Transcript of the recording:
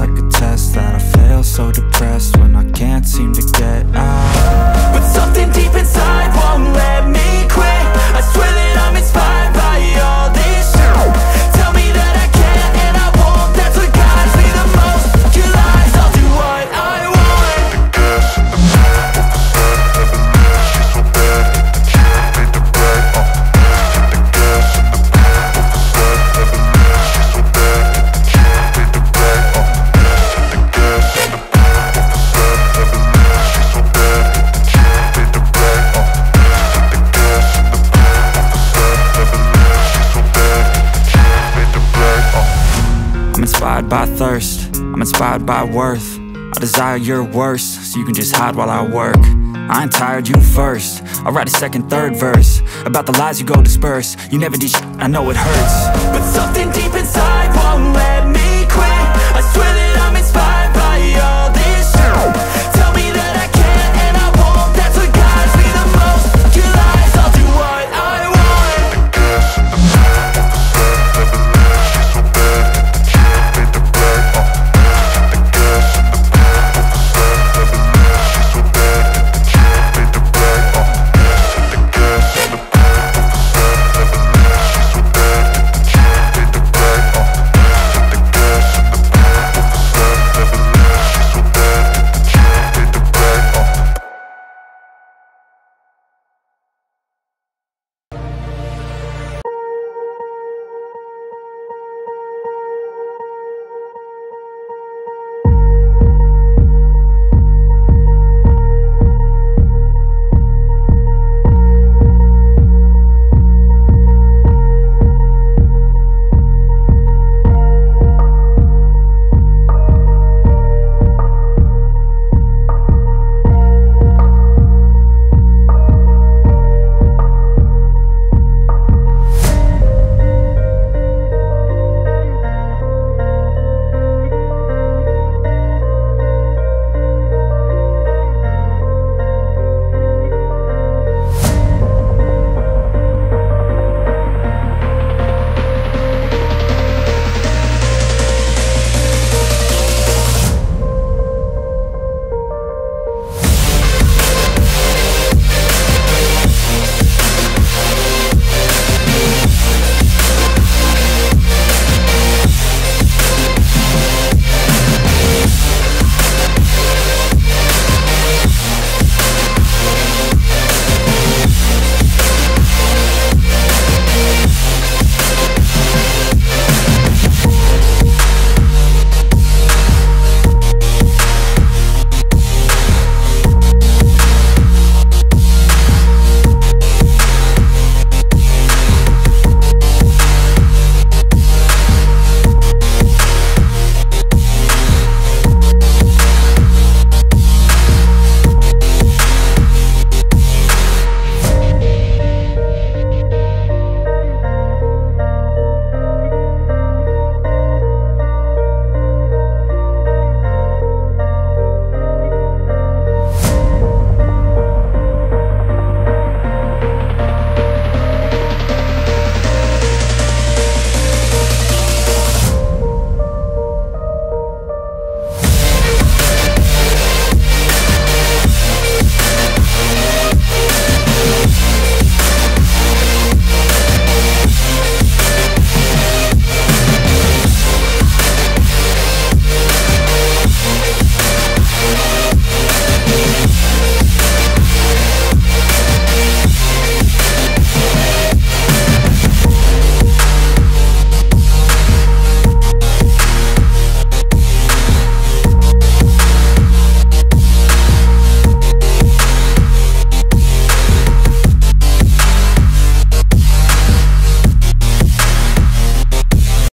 like a test that I fail, so depressed when I can't seem to get out. But something deep inside won't let me quit. I swear that I'm inspired by all this shit. Tell me that I can't and I won't. That's what guides me the most. Your lies, I'll do what I want. The gas in the back of the set, never leave, she's so bad. Can't beat the brag, the gas in the back of the set, never leave, she's so bad. Can't beat the brag, the gas in the back of the set, never leave, she's so bad. Can't beat the brag, the gas in the back of the set, never leave, she's so bad. Can't beat the brag, I'm inspired by thirst, I'm inspired by worth. I desire your worst, so you can just hide while I work. I ain't tired, you first. I'll write a second, third verse about the lies you go disperse. You never did shit, I know it hurts. But something deep inside won't let